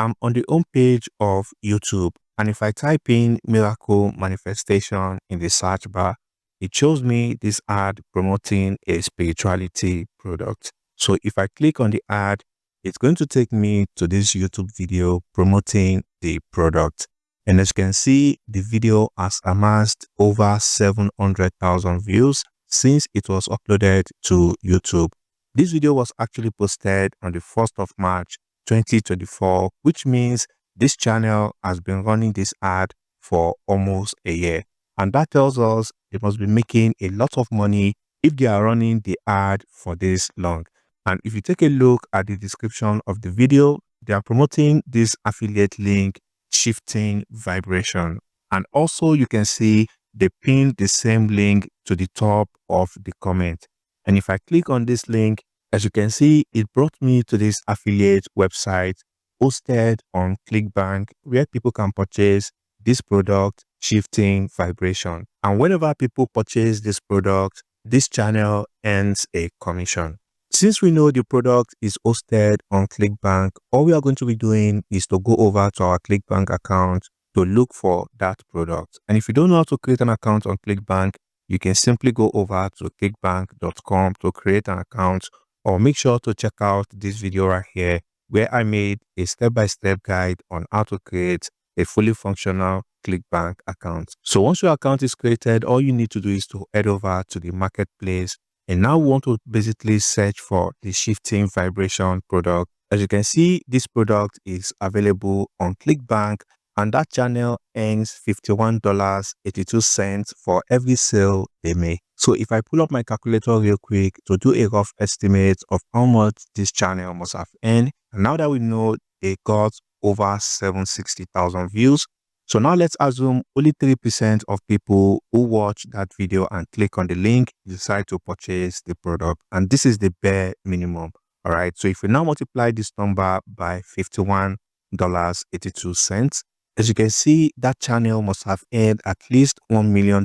I'm on the home page of YouTube, and if I type in miracle manifestation in the search bar, it shows me this ad promoting a spirituality product. So if I click on the ad, it's going to take me to this YouTube video promoting the product. And as you can see, the video has amassed over 700,000 views since it was uploaded to YouTube. This video was actually posted on the 1st of March 2024, which means this channel has been running this ad for almost a year. And that tells us they must be making a lot of money if they are running the ad for this long. And if you take a look at the description of the video, they are promoting this affiliate link, shifting vibration. And also you can see they pinned the same link to the top of the comment. And if I click on this link, as you can see, it brought me to this affiliate website hosted on ClickBank where people can purchase this product, shifting vibration. And whenever people purchase this product, this channel earns a commission. Since we know the product is hosted on ClickBank, all we are going to be doing is to go over to our ClickBank account to look for that product. And if you don't know how to create an account on ClickBank, you can simply go over to clickbank.com to create an account, or make sure to check out this video right here where I made a step-by-step guide on how to create a fully functional ClickBank account. So once your account is created, all you need to do is to head over to the marketplace, and now we want to basically search for the shifting vibration product. As you can see, this product is available on ClickBank, and that channel earns $51.82 for every sale they make. So if I pull up my calculator real quick to do a rough estimate of how much this channel must have earned, and now that we know they got over 760,000 views, so now let's assume only 3% of people who watch that video and click on the link decide to purchase the product. And this is the bare minimum. All right. So if we now multiply this number by $51.82, as you can see, that channel must have earned at least $1 million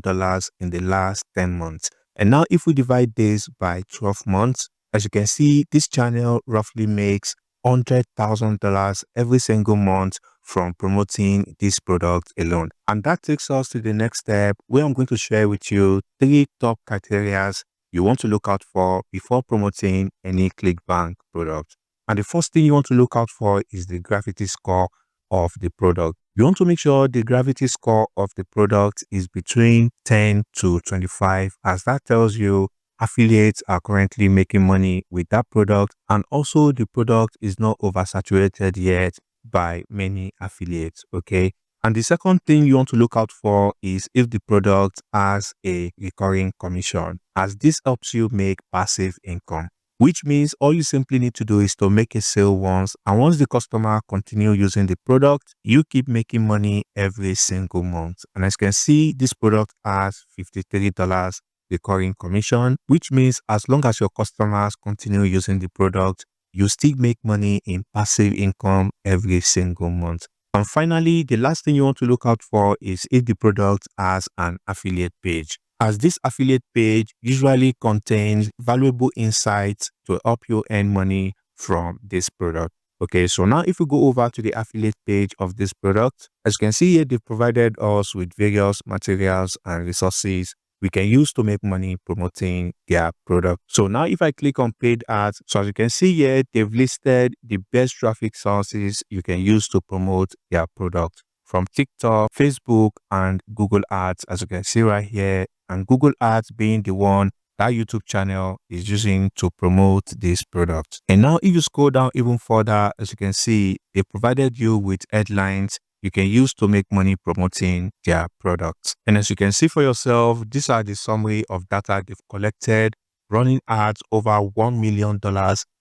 in the last 10 months. And now if we divide this by 12 months, as you can see, this channel roughly makes $100,000 every single month from promoting this product alone. And that takes us to the next step, where I'm going to share with you 3 top criteria you want to look out for before promoting any ClickBank product. And the first thing you want to look out for is the gravity score of the product. You want to make sure the gravity score of the product is between 10 to 25, as that tells you affiliates are currently making money with that product, and also the product is not oversaturated yet by many affiliates. Okay. And the second thing you want to look out for is if the product has a recurring commission, as this helps you make passive income, which means all you simply need to do is to make a sale once, and once the customer continue using the product, you keep making money every single month. And as you can see, this product has $53 recurring commission, which means as long as your customers continue using the product, you still make money in passive income every single month. And finally, the last thing you want to look out for is if the product has an affiliate page, as this affiliate page usually contains valuable insights to help you earn money from this product. Okay, so now if we go over to the affiliate page of this product, as you can see here, they've provided us with various materials and resources we can use to make money promoting their product. So now if I click on paid ads, so as you can see here, they've listed the best traffic sources you can use to promote their product from TikTok, Facebook, and Google Ads, as you can see right here. And Google Ads being the one that YouTube channel is using to promote this product. And now if you scroll down even further, as you can see, they provided you with headlines you can use to make money promoting their products. And as you can see for yourself, these are the summary of data they've collected, running ads over $1 million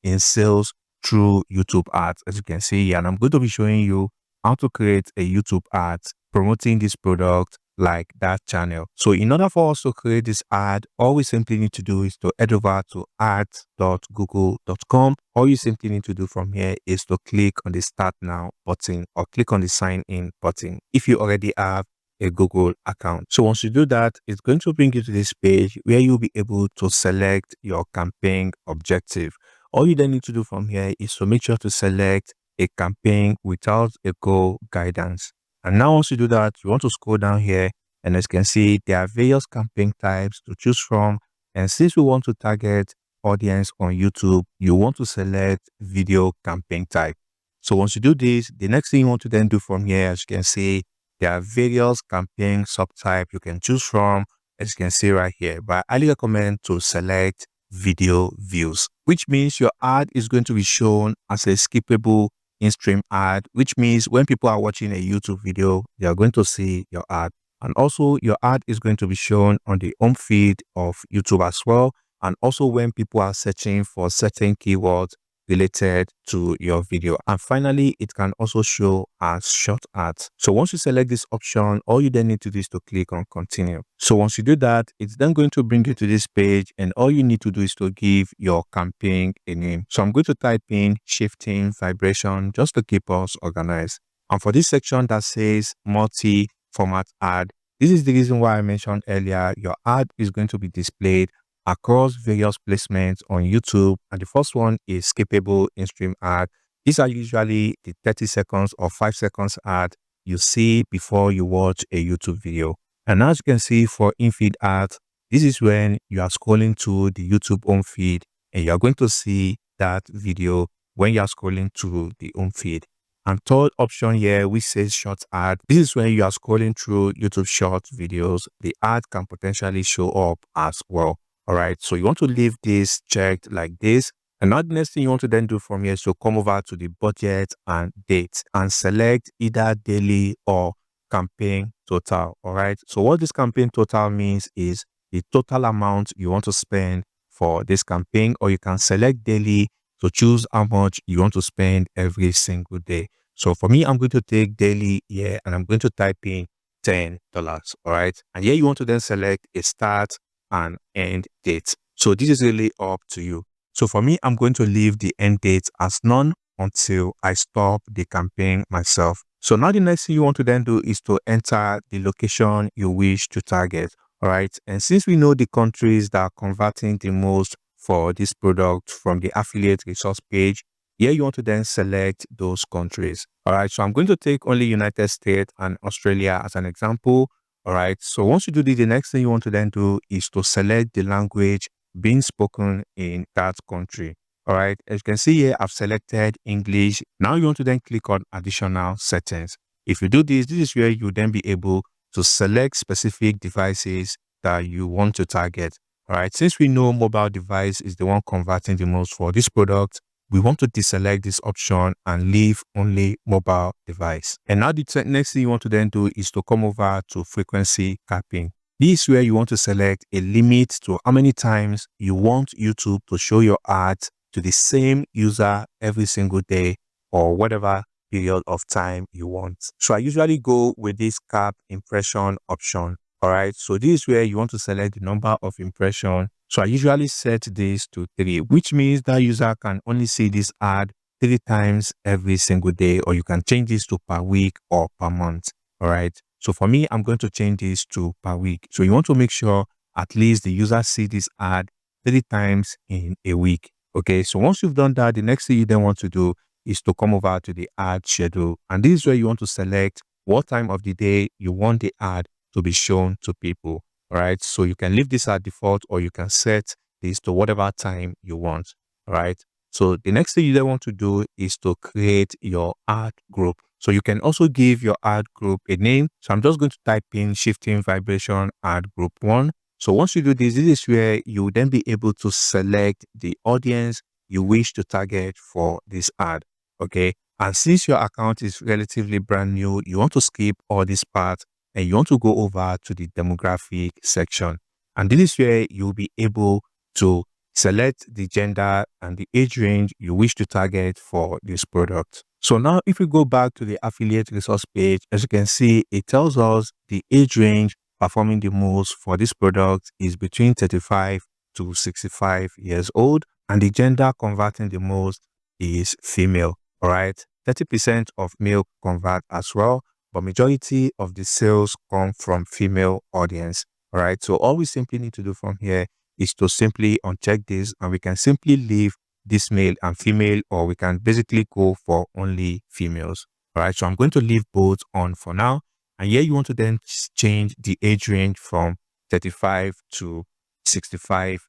in sales through YouTube ads, as you can see here. And I'm going to be showing you how to create a YouTube ad promoting this product like that channel. So in order for us to create this ad, all we simply need to do is to head over to ads.google.com. All you simply need to do from here is to click on the Start Now button or click on the Sign In button if you already have a Google account. So once you do that, it's going to bring you to this page where you'll be able to select your campaign objective. All you then need to do from here is to make sure to select a campaign without a goal guidance. And now once you do that, you want to scroll down here, and as you can see, there are various campaign types to choose from. And since we want to target audience on YouTube, you want to select video campaign type. So once you do this, the next thing you want to then do from here, as you can see, there are various campaign subtype you can choose from, as you can see right here. But I highly recommend to select video views, which means your ad is going to be shown as a skippable in-stream ad, which means when people are watching a YouTube video, they are going to see your ad. And also your ad is going to be shown on the home feed of YouTube as well. And also when people are searching for certain keywords related to your video. And finally, it can also show as short ads. So once you select this option, all you then need to do is to click on continue. So once you do that, it's then going to bring you to this page, and all you need to do is to give your campaign a name. So I'm going to type in shifting vibration just to keep us organized. And for this section that says multi-format ad, this is the reason why I mentioned earlier, your ad is going to be displayed across various placements on YouTube. And the first one is skippable in-stream ad. These are usually the 30 seconds or 5 seconds ad you see before you watch a YouTube video. And as you can see for in-feed ads, this is when you are scrolling to the YouTube home feed and you are going to see that video when you are scrolling to the home feed. And third option here, which says short ad, this is when you are scrolling through YouTube short videos, the ad can potentially show up as well. All right, so you want to leave this checked like this. And now the next thing you want to then do from here is to come over to the budget and date and select either daily or campaign total. All right, so what this campaign total means is the total amount you want to spend for this campaign, or you can select daily to choose how much you want to spend every single day. So for me, I'm going to take daily here and I'm going to type in $10. All right, and here you want to then select a start and end date. So this is really up to you. So for me, I'm going to leave the end date as none until I stop the campaign myself. So now the next thing you want to then do is to enter the location you wish to target. All right. And since we know the countries that are converting the most for this product from the affiliate resource page, here you want to then select those countries. All right. So I'm going to take only United States and Australia as an example. All right. So once you do this, the next thing you want to then do is to select the language being spoken in that country. All right. As you can see here, I've selected English. Now you want to then click on additional settings. If you do this, this is where you then be able to select specific devices that you want to target. All right. Since we know mobile device is the one converting the most for this product, we want to deselect this option and leave only mobile device. And now the next thing you want to then do is to come over to frequency capping. This is where you want to select a limit to how many times you want YouTube to show your ads to the same user every single day or whatever period of time you want. So I usually go with this cap impression option. All right. So this is where you want to select the number of impression. So I usually set this to 3, which means that user can only see this ad 3 times every single day, or you can change this to per week or per month. All right. So for me, I'm going to change this to per week. So you want to make sure at least the user see this ad 3 times in a week. Okay. So once you've done that, the next thing you then want to do is to come over to the ad schedule. And this is where you want to select what time of the day you want the ad to be shown to people. All right. So you can leave this at default, or you can set this to whatever time you want. All right. So the next thing you then want to do is to create your ad group. So you can also give your ad group a name. So I'm just going to type in shifting vibration ad group 1. So once you do this, this is where you will then be able to select the audience you wish to target for this ad. Okay. And since your account is relatively brand new, you want to skip all this part and you want to go over to the demographic section. And this is where you'll be able to select the gender and the age range you wish to target for this product. So now if we go back to the affiliate resource page, as you can see, it tells us the age range performing the most for this product is between 35 to 65 years old, and the gender converting the most is female. All right, 30% of male convert as well, but majority of the sales come from female audience. All right, so all we simply need to do from here is to simply uncheck this, and we can simply leave this male and female, or we can basically go for only females. All right, so I'm going to leave both on for now. And here you want to then change the age range from 35 to 65.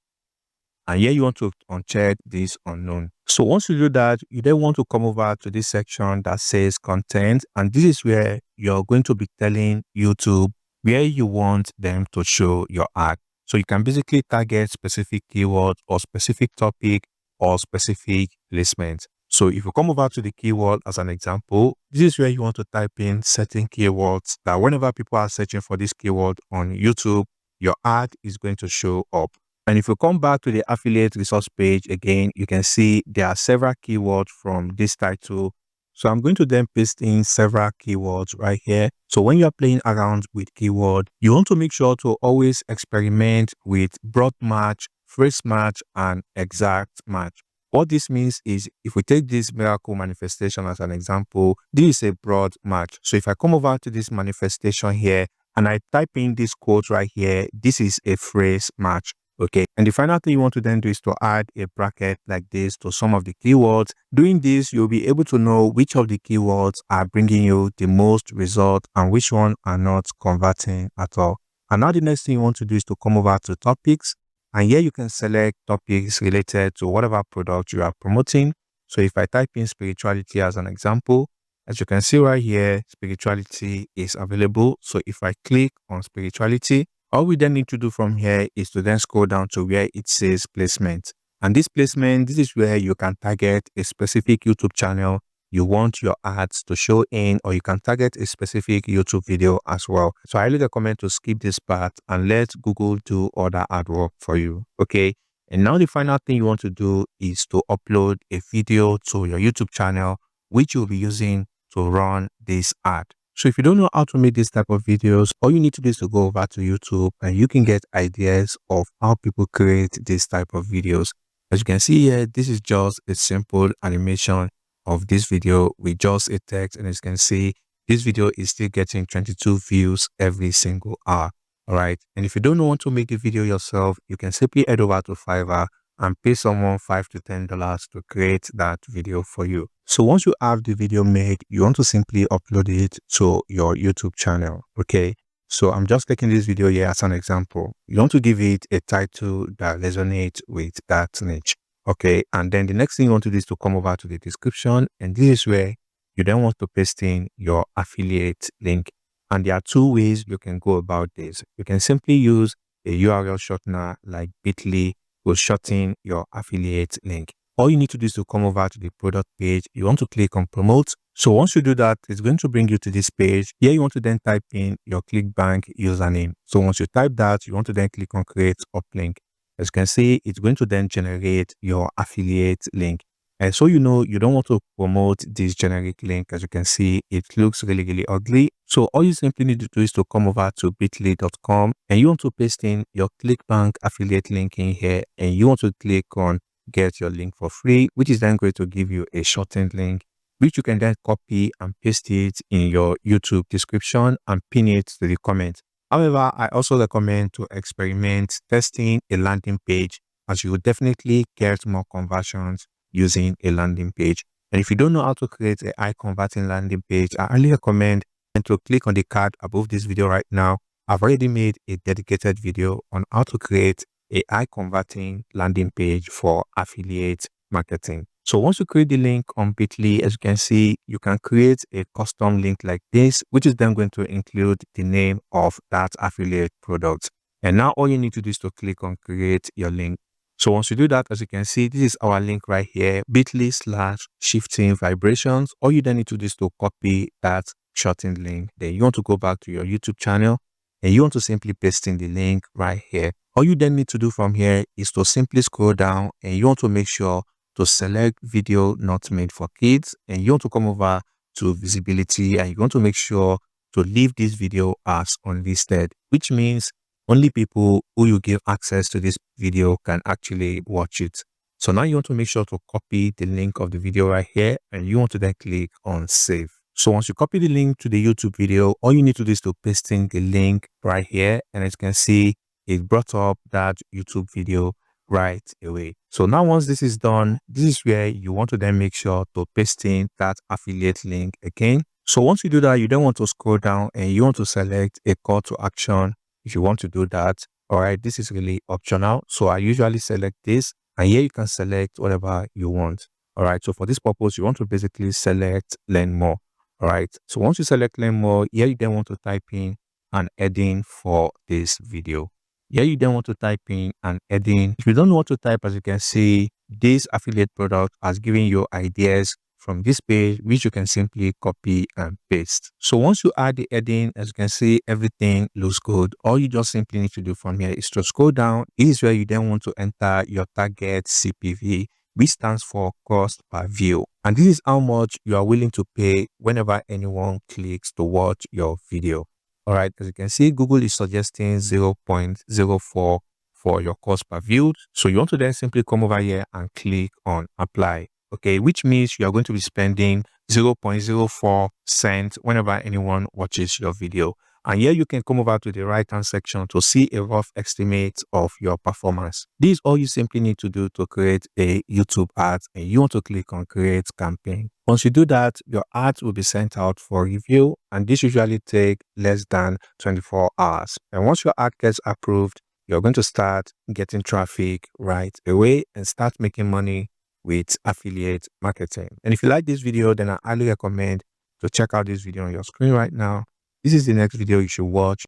And here you want to uncheck this unknown. So once you do that, you then want to come over to this section that says content. And this is where you're going to be telling YouTube where you want them to show your ad. So you can basically target specific keywords or specific topic or specific placement. So if you come over to the keyword as an example, this is where you want to type in certain keywords that whenever people are searching for this keyword on YouTube, your ad is going to show up. And if you come back to the affiliate resource page again, you can see there are several keywords from this title. So I'm going to then paste in several keywords right here. So when you're playing around with keyword, you want to make sure to always experiment with broad match, phrase match, and exact match. What this means is if we take this miracle manifestation as an example, this is a broad match. So if I come over to this manifestation here and I type in this quote right here, this is a phrase match. Okay, and the final thing you want to then do is to add a bracket like this to some of the keywords. Doing this, you'll be able to know which of the keywords are bringing you the most result and which one are not converting at all. And now the next thing you want to do is to come over to topics. And here you can select topics related to whatever product you are promoting. So if I type in spirituality as an example, as you can see right here, spirituality is available. So if I click on spirituality, all we then need to do from here is to then scroll down to where it says placement. And this placement, this is where you can target a specific YouTube channel you want your ads to show in, or you can target a specific YouTube video as well. So I highly recommend to skip this part and let Google do all that hard work for you. Okay. And now the final thing you want to do is to upload a video to your YouTube channel, which you'll be using to run this ad. So if you don't know how to make this type of videos, all you need to do is to go over to YouTube and you can get ideas of how people create this type of videos. As you can see here, this is just a simple animation of this video with just a text, and as you can see, this video is still getting 22 views every single hour. All right, and if you don't want to make a video yourself, you can simply head over to Fiverr and pay someone $5 to $10 to create that video for you. So once you have the video made, you want to simply upload it to your YouTube channel. Okay, so I'm just taking this video here as an example. You want to give it a title that resonates with that niche. Okay, and then the next thing you want to do is to come over to the description, and this is where you then want to paste in your affiliate link. And there are two ways you can go about this. You can simply use a URL shortener like bit.ly to shorten your affiliate link. All you need to do is to come over to the product page. You want to click on promote. So once you do that, it's going to bring you to this page. Here you want to then type in your ClickBank username. So once you type that, you want to then click on create uplink. As you can see, it's going to then generate your affiliate link. And so you know you don't want to promote this generic link. As you can see, it looks really ugly. So all you simply need to do is to come over to bit.ly.com and you want to paste in your ClickBank affiliate link in here, and you want to click on get your link for free, which is then going to give you a shortened link, which you can then copy and paste it in your YouTube description and pin it to the comment. However, I also recommend to experiment testing a landing page, as you will definitely get more conversions using a landing page. And if you don't know how to create a high converting landing page, I highly recommend to click on the card above this video right now. I've already made a dedicated video on how to create a high converting landing page for affiliate marketing. So once you create the link on bit.ly, as you can see, you can create a custom link like this, which is then going to include the name of that affiliate product. And now all you need to do is to click on create your link. So once you do that, as you can see, this is our link right here, bit.ly/shifting vibrations. All you then need to do is to copy that shortened link. Then you want to go back to your YouTube channel and you want to simply paste in the link right here. All you then need to do from here is to simply scroll down and you want to make sure to select video not made for kids, and you want to come over to visibility and you want to make sure to leave this video as unlisted, which means only people who you give access to this video can actually watch it. So now you want to make sure to copy the link of the video right here and you want to then click on save. So once you copy the link to the YouTube video, all you need to do is to paste in the link right here, and as you can see, it brought up that YouTube video right away. So now once this is done, this is where you want to then make sure to paste in that affiliate link again. So once you do that, you then want to scroll down and you want to select a call to action if you want to do that. All right, this is really optional. So I usually select this, and here you can select whatever you want. All right, so for this purpose, you want to basically select learn more. All right, so once you select learn more, here you then want to type in an heading for this video. Here you then want to type in an heading. If you don't know what to type, as you can see, this affiliate product has given you ideas from this page, which you can simply copy and paste. So once you add the heading, as you can see, everything looks good. All you just simply need to do from here is to scroll down. This is where you then want to enter your target CPV, which stands for cost per view. And this is how much you are willing to pay whenever anyone clicks to watch your video. All right, as you can see, Google is suggesting 0.04 for your cost per view. So you want to then simply come over here and click on apply. Okay, which means you are going to be spending 0.04 cents whenever anyone watches your video. And here you can come over to the right hand section to see a rough estimate of your performance. This is all you simply need to do to create a YouTube ad, and you want to click on create campaign. Once you do that, your ads will be sent out for review, and this usually takes less than 24 hours. And once your ad gets approved, you're going to start getting traffic right away and start making money with affiliate marketing. And if you like this video, then I highly recommend to check out this video on your screen right now. This is the next video you should watch.